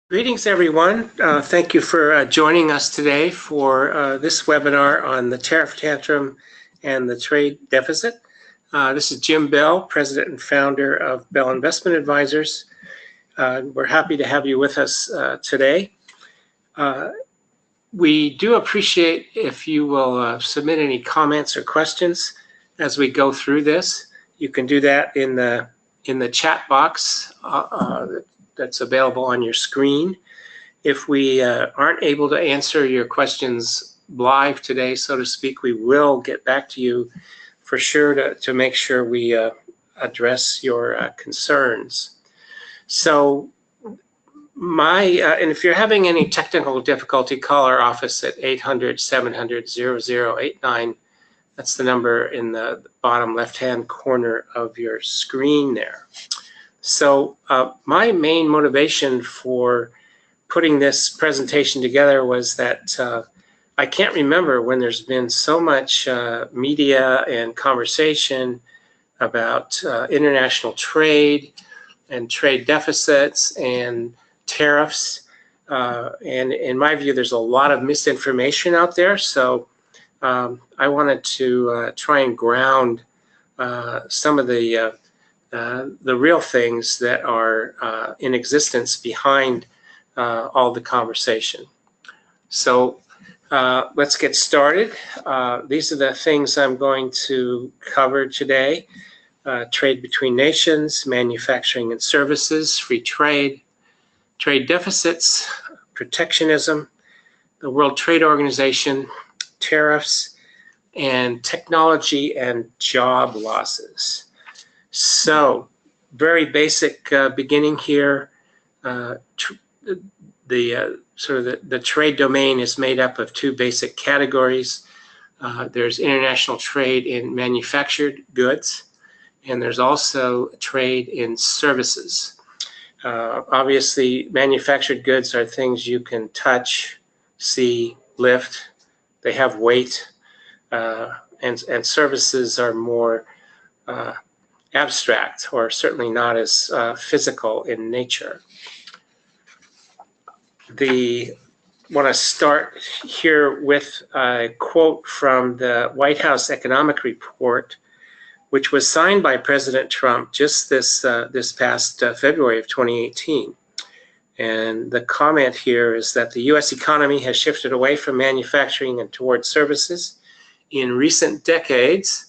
Greetings, everyone. Thank you for joining us today for this webinar on the Tariff Tantrum and the trade deficit. This is Jim Bell, President and Founder of Bell Investment Advisors. We're happy to have you with us today. We do appreciate if you will submit any comments or questions as we go through this. You can do that in the chat box that's available on your screen. If we aren't able to answer your questions live today, so to speak, we will get back to you for sure to make sure we address your concerns. So and if you're having any technical difficulty, call our office at 800-700-0089. That's the number in the bottom left-hand corner of your screen there. So my main motivation for putting this presentation together was that I can't remember when there's been so much media and conversation about international trade and trade deficits and tariffs. And in my view, there's a lot of misinformation out there. So I wanted to try and ground some of the real things that are in existence behind all the conversation. So let's get started. These are the things I'm going to cover today. Trade between nations, manufacturing and services, free trade, trade deficits, protectionism, the World Trade Organization, tariffs, and technology and job losses. So, very basic beginning here. The trade domain is made up of two basic categories. There's international trade in manufactured goods, and there's also trade in services. Obviously, manufactured goods are things you can touch, see, lift. They have weight, and services are more abstract, or certainly not as physical in nature. I want to start here with a quote from the White House Economic Report, which was signed by President Trump just this past February of 2018. And the comment here is that the U.S. economy has shifted away from manufacturing and towards services in recent decades.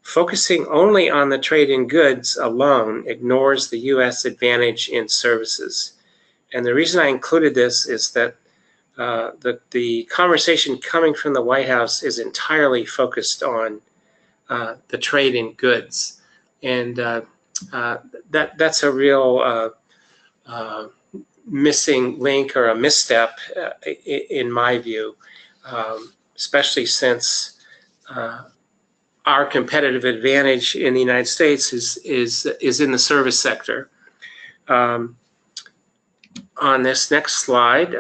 Focusing only on the trade in goods alone ignores the U.S. advantage in services. And the reason I included this is that the conversation coming from the White House is entirely focused on the trade in goods. And that's a real missing link or a misstep in my view, especially since our competitive advantage in the United States is in the service sector. On this next slide,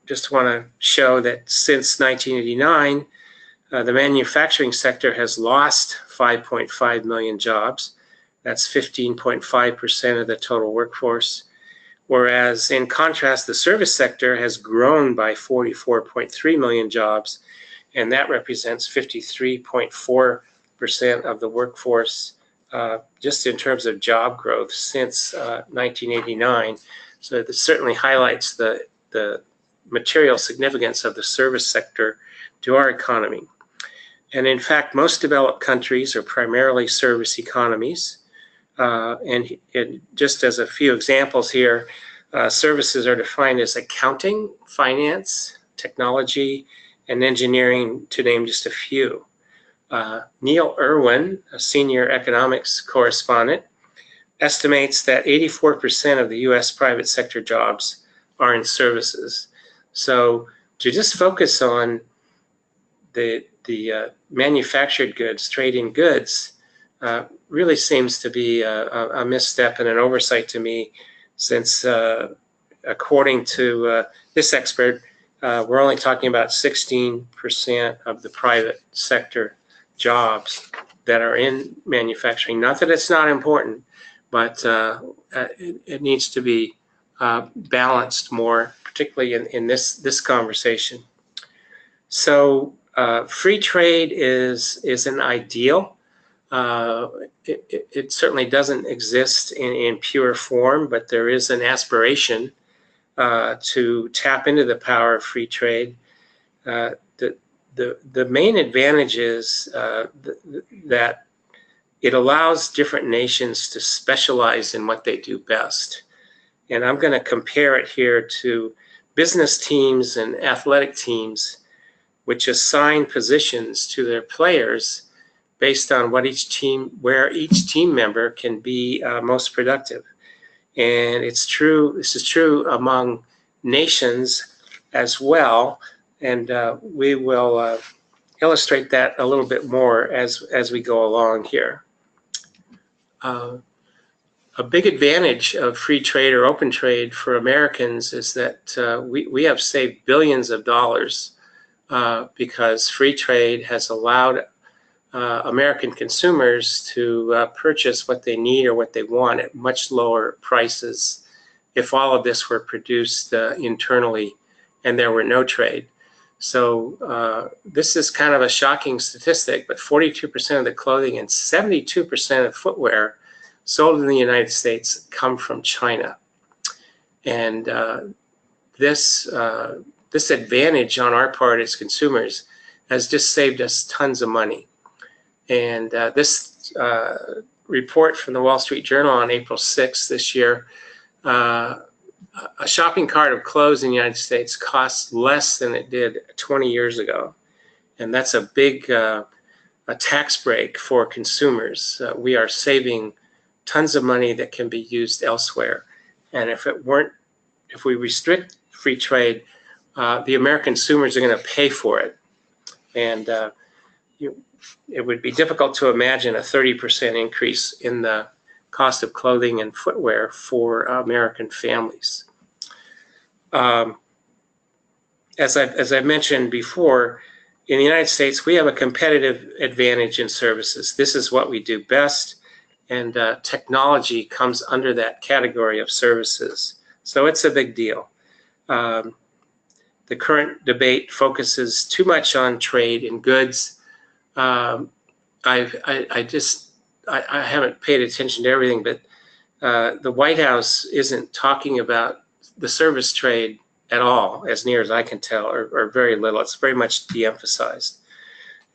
just want to show that since 1989, the manufacturing sector has lost 5.5 million jobs. That's 15.5% of the total workforce. Whereas in contrast, the service sector has grown by 44.3 million jobs, and that represents 53.4% of the workforce just in terms of job growth since 1989. So this certainly highlights the material significance of the service sector to our economy. And in fact, most developed countries are primarily service economies. And just as a few examples here, services are defined as accounting, finance, technology, and engineering, to name just a few. Neil Irwin, a senior economics correspondent, estimates that 84% of the U.S. private sector jobs are in services. So to just focus on the manufactured goods, trade in goods, really seems to be a misstep and an oversight to me, since according to this expert, we're only talking about 16% of the private sector jobs that are in manufacturing. Not that it's not important, but it needs to be balanced more, particularly in this conversation. So free trade is an ideal. It certainly doesn't exist in pure form, but there is an aspiration to tap into the power of free trade. The main advantage is that it allows different nations to specialize in what they do best. And I'm going to compare it here to business teams and athletic teams, which assign positions to their players based on what where each team member can be most productive. And this is true among nations as well. And we will illustrate that a little bit more as we go along here. A big advantage of free trade or open trade for Americans is that we have saved billions of dollars because free trade has allowed American consumers to purchase what they need or what they want at much lower prices if all of this were produced internally and there were no trade. So this is kind of a shocking statistic, but 42% of the clothing and 72% of footwear sold in the United States come from China. And this advantage on our part as consumers has just saved us tons of money. And this report from the Wall Street Journal on April 6th this year, a shopping cart of clothes in the United States costs less than it did 20 years ago. And that's a big a tax break for consumers. We are saving tons of money that can be used elsewhere. And if we restrict free trade, the American consumers are going to pay for it. And it would be difficult to imagine a 30% increase in the cost of clothing and footwear for American families. As I mentioned before, in the United States, we have a competitive advantage in services. This is what we do best, and technology comes under that category of services. So it's a big deal. The current debate focuses too much on trade in goods. I haven't paid attention to everything, but the White House isn't talking about the service trade at all, as near as I can tell, or very little. It's very much de-emphasized.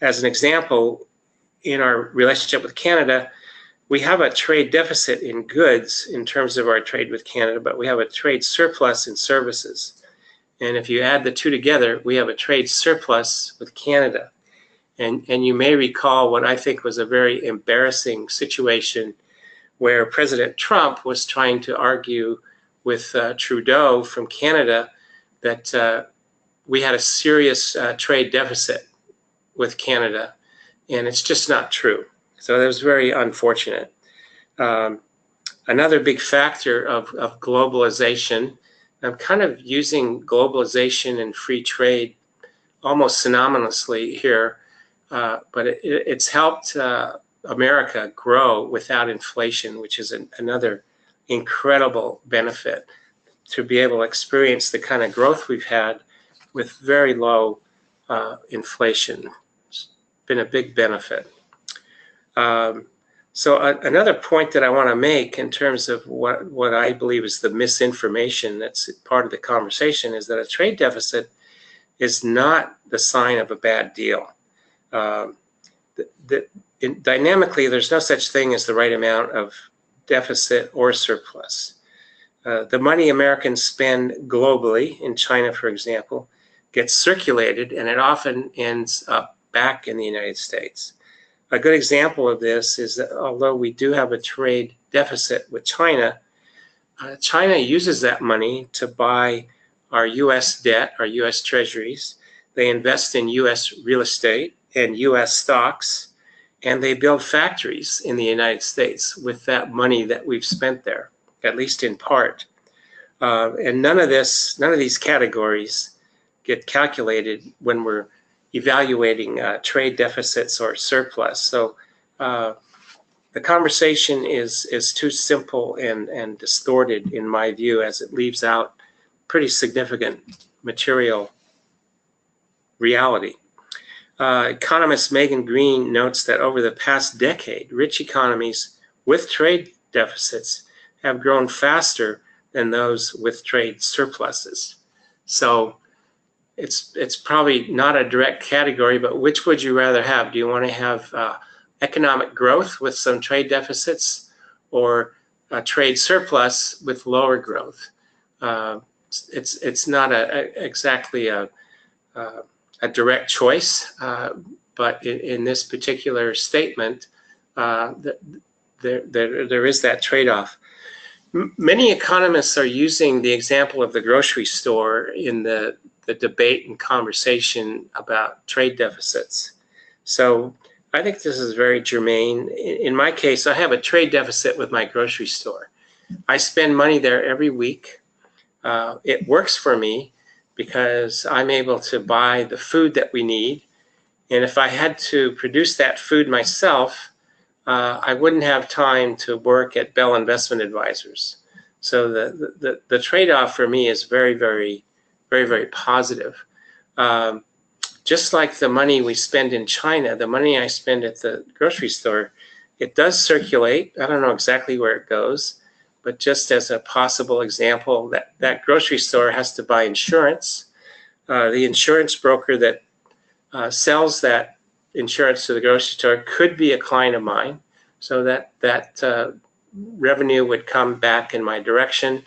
As an example, in our relationship with Canada, we have a trade deficit in goods in terms of our trade with Canada, but we have a trade surplus in services. And if you add the two together, we have a trade surplus with Canada. And you may recall what I think was a very embarrassing situation where President Trump was trying to argue with Trudeau from Canada that we had a serious trade deficit with Canada, and it's just not true. So that was very unfortunate. Another big factor of globalization, I'm kind of using globalization and free trade almost synonymously here, but it's helped America grow without inflation, which is another incredible benefit, to be able to experience the kind of growth we've had with very low inflation. It's been a big benefit. So another point that I want to make in terms of what I believe is the misinformation that's part of the conversation is that a trade deficit is not the sign of a bad deal. Dynamically, there's no such thing as the right amount of deficit or surplus. The money Americans spend globally, in China, for example, gets circulated, and it often ends up back in the United States. A good example of this is that although we do have a trade deficit with China, China uses that money to buy our U.S. debt, our U.S. treasuries. They invest in U.S. real estate and U.S. stocks, and they build factories in the United States with that money that we've spent there, at least in part. And none of these categories get calculated when we're evaluating trade deficits or surplus. So the conversation is too simple and distorted in my view, as it leaves out pretty significant material reality. Economist Megan Green notes that over the past decade, rich economies with trade deficits have grown faster than those with trade surpluses. So it's probably not a direct category, but which would you rather have? Do you want to have economic growth with some trade deficits, or a trade surplus with lower growth? It's not exactly a direct choice, but in this particular statement, there is that trade-off. Many economists are using the example of the grocery store in the debate and conversation about trade deficits. So I think this is very germane. In my case, I have a trade deficit with my grocery store. I spend money there every week. It works for me because I'm able to buy the food that we need. And if I had to produce that food myself, I wouldn't have time to work at Bell Investment Advisors. So the trade-off for me is very, very positive. Just like the money we spend in China, the money I spend at the grocery store, it does circulate. I don't know exactly where it goes, but just as a possible example, that grocery store has to buy insurance. The insurance broker that sells that insurance to the grocery store could be a client of mine, so that revenue would come back in my direction.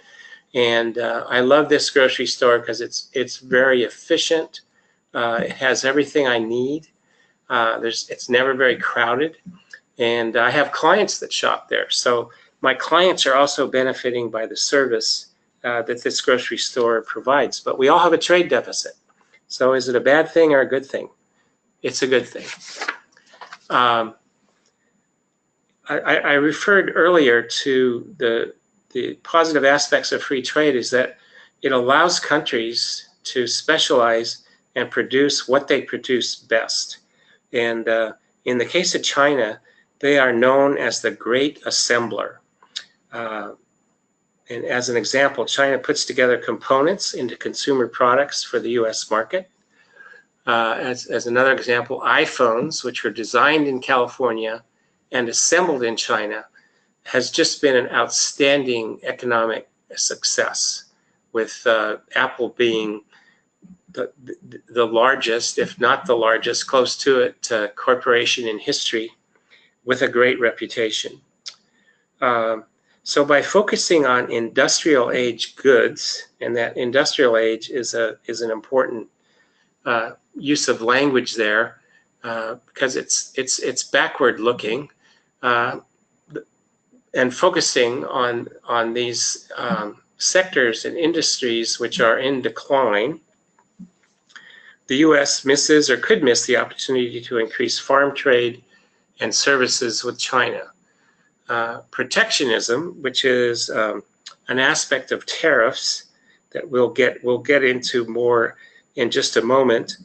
And I love this grocery store because it's very efficient. It has everything I need. It's never very crowded, and I have clients that shop there. So my clients are also benefiting by the service that this grocery store provides. But we all have a trade deficit. So is it a bad thing or a good thing? It's a good thing. I referred earlier to the positive aspects of free trade is that it allows countries to specialize and produce what they produce best. And in the case of China, they are known as the great assembler. And as an example, China puts together components into consumer products for the US market. As another example, iPhones, which were designed in California and assembled in China, has just been an outstanding economic success, with Apple being the largest, if not the largest, close to it, corporation in history with a great reputation. So by focusing on industrial age goods, and that industrial age is an important use of language there, because it's backward looking, and focusing on these sectors and industries which are in decline, the U.S. misses or could miss the opportunity to increase farm trade and services with China. Protectionism, which is an aspect of tariffs that we'll get into more in just a moment.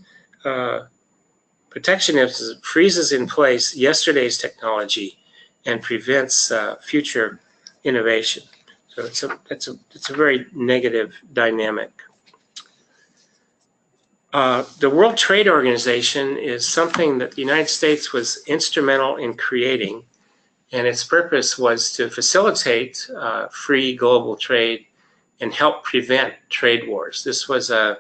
Protectionism freezes in place yesterday's technology and prevents future innovation. So it's a very negative dynamic. The World Trade Organization is something that the United States was instrumental in creating, and its purpose was to facilitate free global trade and help prevent trade wars. This was an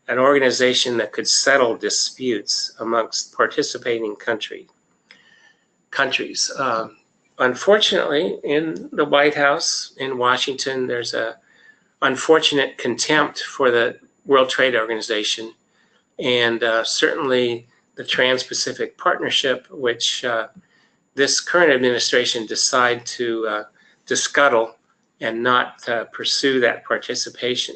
organization that could settle disputes amongst participating countries. Unfortunately, in the White House in Washington, there's a unfortunate contempt for the World Trade Organization, and certainly the Trans-Pacific Partnership, which this current administration decided to scuttle and not pursue that participation.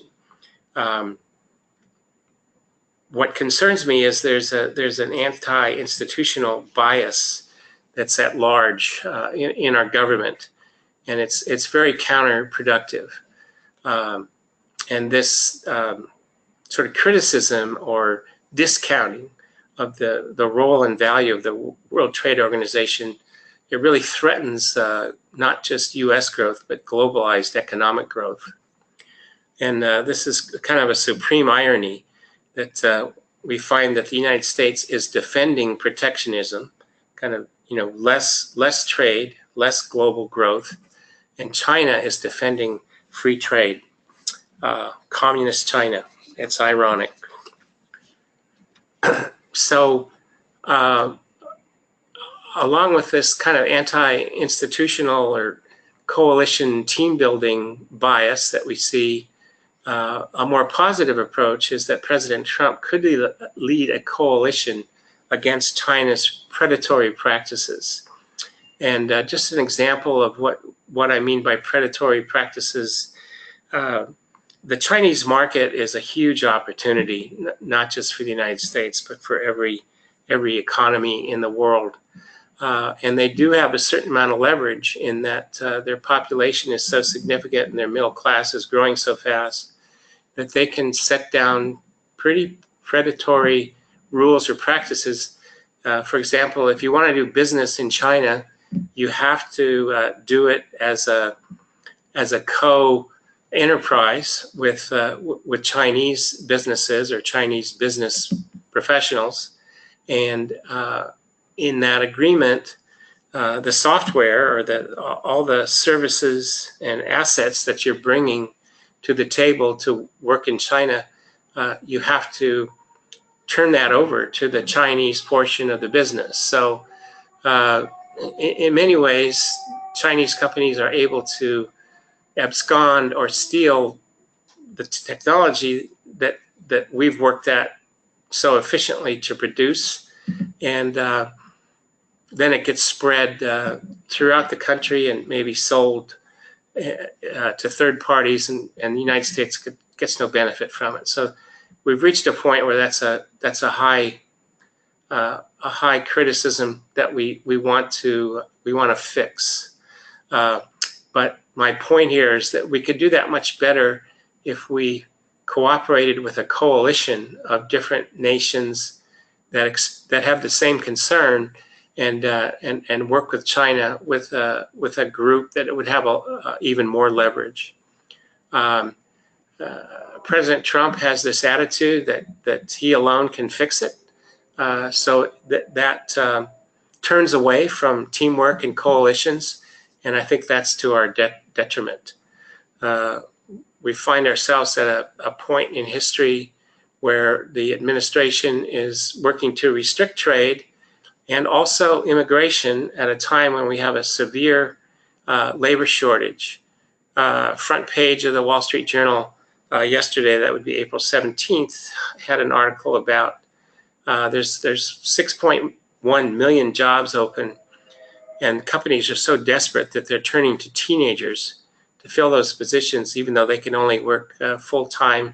What concerns me is there's an anti-institutional bias that's at large in our government, and it's very counterproductive. And this sort of criticism or discounting of the role and value of the World Trade Organization it really threatens not just U.S. growth, but globalized economic growth. And this is kind of a supreme irony that we find that the United States is defending protectionism, kind of, less trade, less global growth, and China is defending free trade, communist China. It's ironic. So, along with this kind of anti-institutional or coalition team building bias that we see, a more positive approach is that President Trump could lead a coalition against China's predatory practices. And just an example of what I mean by predatory practices, the Chinese market is a huge opportunity, not just for the United States, but for every economy in the world. And they do have a certain amount of leverage in that their population is so significant and their middle class is growing so fast that they can set down pretty predatory rules or practices. For example, if you want to do business in China, you have to do it as a co-enterprise with Chinese businesses or Chinese business professionals, and in that agreement, the software or all the services and assets that you're bringing to the table to work in China, you have to turn that over to the Chinese portion of the business. So in many ways, Chinese companies are able to abscond or steal the technology that we've worked at so efficiently to produce, and then it gets spread throughout the country and maybe sold to third parties, and the United States gets no benefit from it. So we've reached a point where that's a high criticism that we want to fix. But my point here is that we could do that much better if we cooperated with a coalition of different nations that have the same concern, and work with China with a group that would have even more leverage. President Trump has this attitude that he alone can fix it, so that turns away from teamwork and coalitions, and I think that's to our detriment. We find ourselves at a point in history where the administration is working to restrict trade and also immigration at a time when we have a severe labor shortage. Front page of the Wall Street Journal yesterday, that would be April 17th, had an article about there's 6.1 million jobs open, and companies are so desperate that they're turning to teenagers to fill those positions, even though they can only work full-time,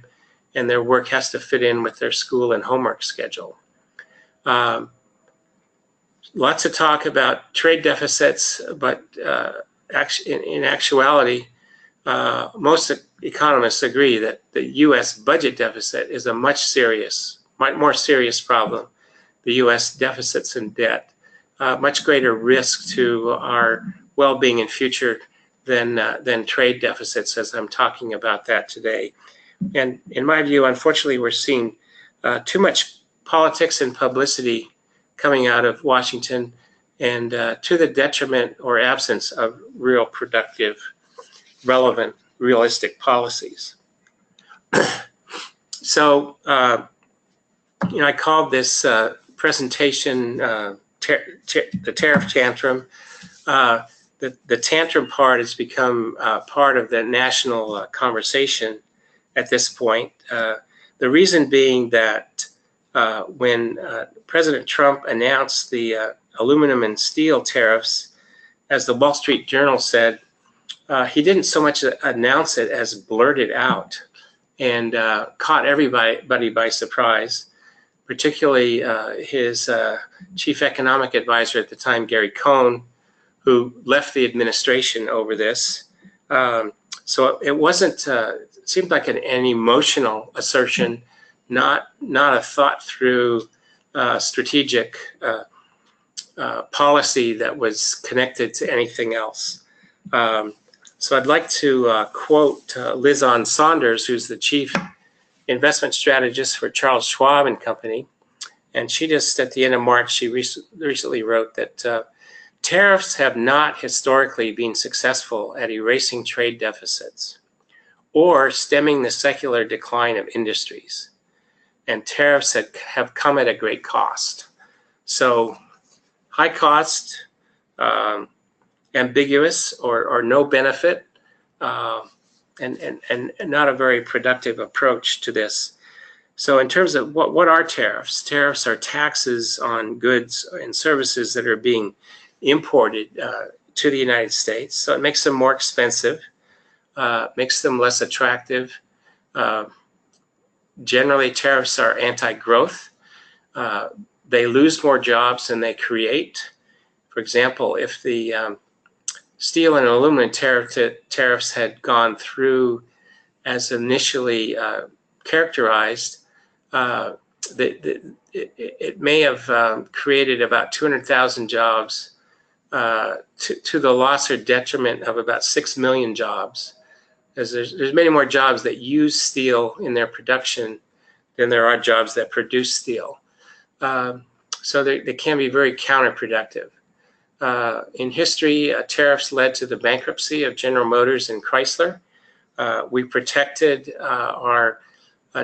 and their work has to fit in with their school and homework schedule. Lots of talk about trade deficits, but in actuality, most economists agree that the U.S. budget deficit is a much more serious problem. The U.S. deficits and debt, much greater risk to our well-being and future than trade deficits, as I'm talking about that today. And in my view, unfortunately, we're seeing too much politics and publicity coming out of Washington, and to the detriment or absence of real productive, relevant, realistic policies. So, I called this presentation the Tariff Tantrum. The tantrum part has become part of the national conversation at this point. The reason being that when President Trump announced the aluminum and steel tariffs, as the Wall Street Journal said, he didn't so much announce it as blurt it out, and caught everybody by surprise, particularly his chief economic advisor at the time, Gary Cohn, who left the administration over this. So it wasn't, it seemed like an emotional assertion, not a thought through strategic policy that was connected to anything else. So I'd like to quote Liz Ann Saunders, who's the chief investment strategist for Charles Schwab and Company. And she just, at the end of March, she recently wrote that tariffs have not historically been successful at erasing trade deficits or stemming the secular decline of industries. And tariffs have come at a great cost. So high cost, ambiguous or no benefit, and not a very productive approach to this. So in terms of what are tariffs? Tariffs are taxes on goods and services that are being imported to the United States. So it makes them more expensive, makes them less attractive. Generally, tariffs are anti-growth. They lose more jobs than they create. For example, if the steel and aluminum tariffs had gone through as initially characterized, it may have created about 200,000 jobs to the loss or detriment of about 6 million jobs. As there's many more jobs that use steel in their production than there are jobs that produce steel. So they can be very counterproductive. In history, tariffs led to the bankruptcy of General Motors and Chrysler. We protected our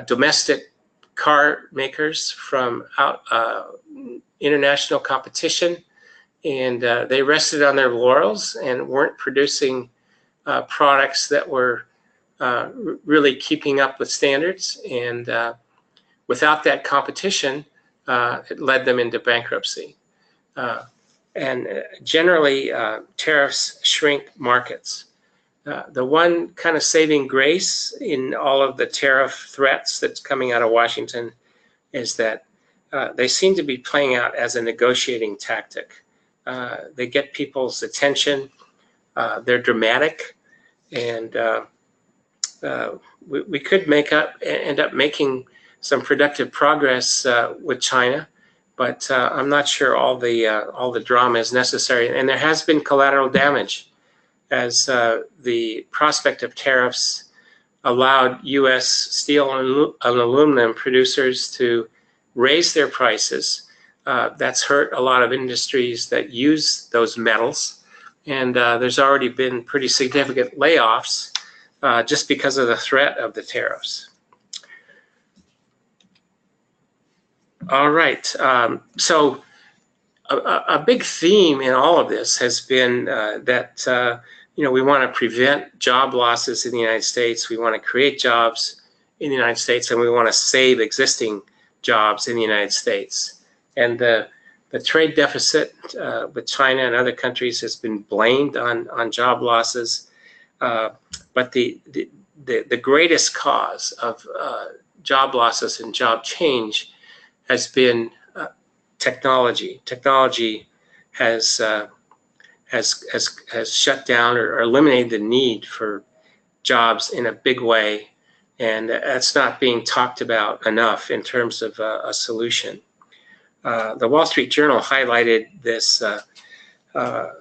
domestic car makers from international competition, and they rested on their laurels and weren't producing products that were really keeping up with standards. And without that competition, it led them into bankruptcy. And generally, tariffs shrink markets. The one kind of saving grace in all of the tariff threats that's coming out of Washington is that they seem to be playing out as a negotiating tactic. They get people's attention. They're dramatic, and we could end up making some productive progress with China, but I'm not sure all the drama is necessary. And there has been collateral damage, as the prospect of tariffs allowed U.S. steel and aluminum producers to raise their prices. That's hurt a lot of industries that use those metals. And there's already been pretty significant layoffs just because of the threat of the tariffs. All right. So a big theme in all of this has been that we want to prevent job losses in the United States. We want to create jobs in the United States, and we want to save existing jobs in the United States. And the trade deficit with China and other countries has been blamed on job losses. But the greatest cause of job losses and job change has been technology. Technology has shut down or eliminated the need for jobs in a big way, and that's not being talked about enough in terms of a solution. The Wall Street Journal highlighted this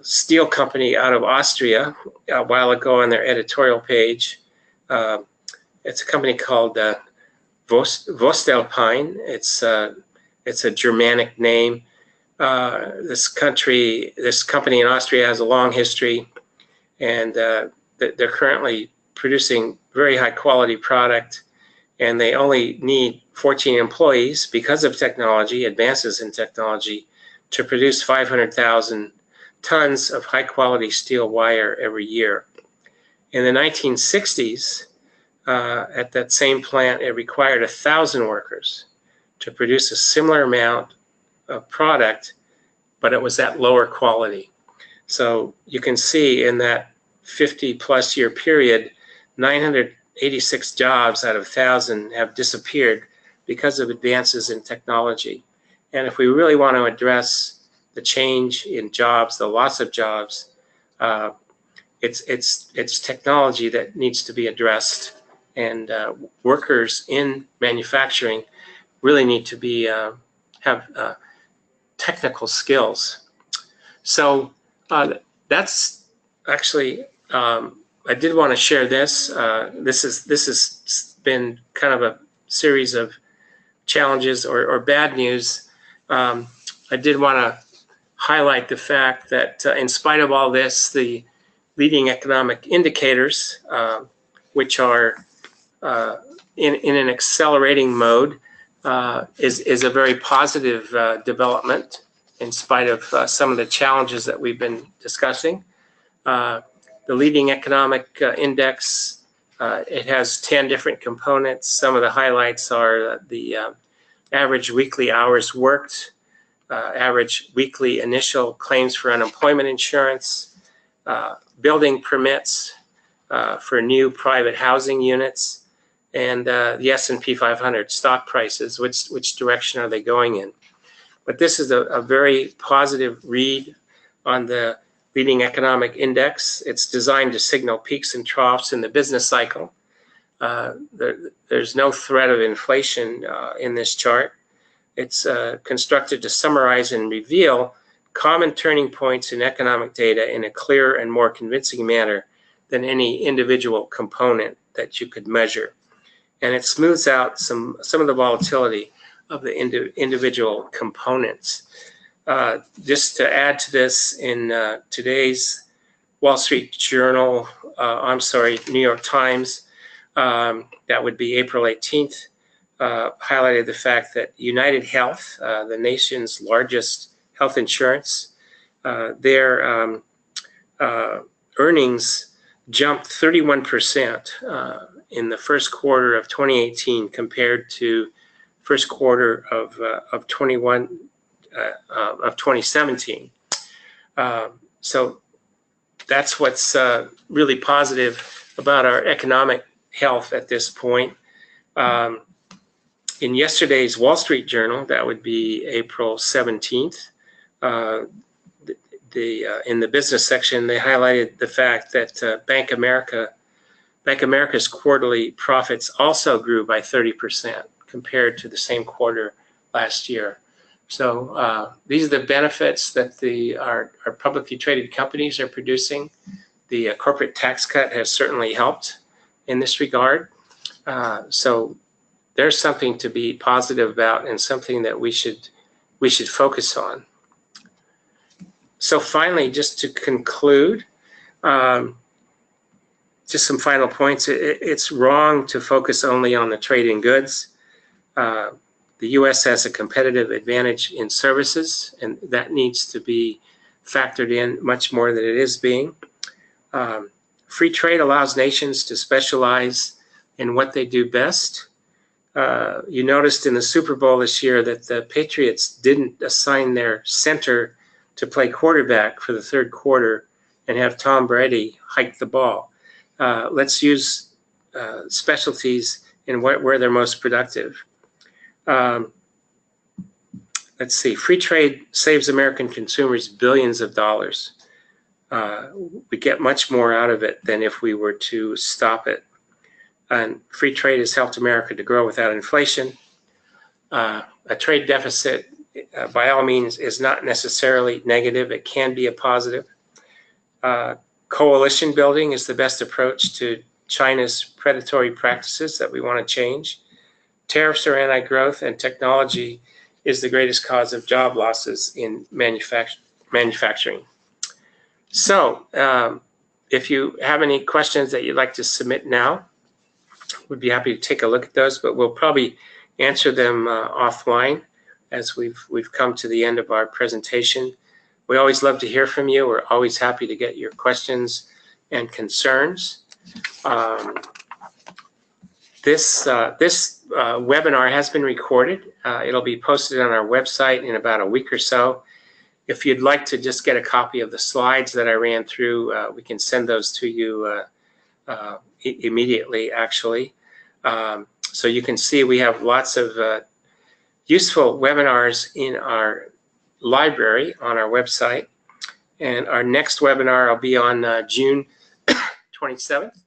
steel company out of Austria a while ago on their editorial page. It's a company called Voestalpine. It's a Germanic name. This company in Austria has a long history, and they're currently producing very high quality product, and they only need 14 employees because of technology, advances in technology, to produce 500,000 tons of high quality steel wire every year. In the 1960s, at that same plant, it required 1,000 workers to produce a similar amount of product, but it was at lower quality. So you can see in that 50-plus year period, 986 jobs out of 1,000 have disappeared because of advances in technology. And if we really want to address the change in jobs, the loss of jobs, it's technology that needs to be addressed, and workers in manufacturing really need to be have technical skills. So that's actually, I did want to share this. This has been kind of a series of challenges or bad news. I did want to highlight the fact that in spite of all this, the leading economic indicators, which are in an accelerating mode, is a very positive development in spite of some of the challenges that we've been discussing. The leading economic index, it has 10 different components. Some of the highlights are the average weekly hours worked, average weekly initial claims for unemployment insurance, building permits for new private housing units, and the S&P 500 stock prices, which direction are they going in? But this is a very positive read on the leading economic index. It's designed to signal peaks and troughs in the business cycle. There's no threat of inflation in this chart. It's constructed to summarize and reveal common turning points in economic data in a clearer and more convincing manner than any individual component that you could measure. And it smooths out some of the volatility of the individual components. Just to add to this, in today's Wall Street Journal, New York Times, that would be April 18th, highlighted the fact that United Health, the nation's largest health insurance, their earnings jumped 31% in the first quarter of 2018 compared to first quarter of 2017. So that's what's really positive about our economic health at this point. In yesterday's Wall Street Journal, that would be April 17th, in the business section, they highlighted the fact that Bank America's quarterly profits also grew by 30% compared to the same quarter last year. So these are the benefits that our publicly traded companies are producing. The corporate tax cut has certainly helped in this regard. So there's something to be positive about and something that we should focus on. So finally, just to conclude, just some final points. It's wrong to focus only on the trade in goods. The U.S. has a competitive advantage in services, and that needs to be factored in much more than it is being. Free trade allows nations to specialize in what they do best. You noticed in the Super Bowl this year that the Patriots didn't assign their center to play quarterback for the third quarter and have Tom Brady hike the ball. Let's use specialties in where they're most productive. Let's see, free trade saves American consumers billions of dollars. We get much more out of it than if we were to stop it. And free trade has helped America to grow without inflation. A trade deficit, by all means, is not necessarily negative. It can be a positive. Coalition building is the best approach to China's predatory practices that we want to change. Tariffs are anti-growth, and technology is the greatest cause of job losses in manufacturing. So if you have any questions that you'd like to submit now, we'd be happy to take a look at those, but we'll probably answer them offline as we've come to the end of our presentation. We always love to hear from you. We're always happy to get your questions and concerns. This webinar has been recorded. It'll be posted on our website in about a week or so. If you'd like to just get a copy of the slides that I ran through, we can send those to you immediately, actually. So you can see we have lots of useful webinars in our library on our website. And our next webinar will be on June 27th.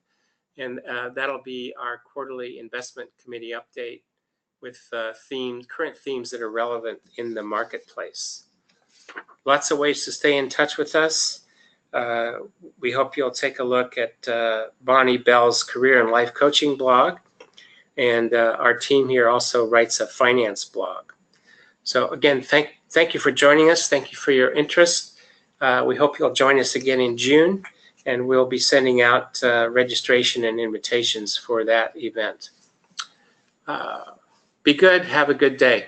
And that'll be our quarterly investment committee update with current themes that are relevant in the marketplace. lots of ways to stay in touch with us. We hope you'll take a look at Bonnie Bell's career and life coaching blog. And our team here also writes a finance blog. So again, thank you for joining us. Thank you for your interest. We hope you'll join us again in June, and we'll be sending out registration and invitations for that event. Be good. Have a good day.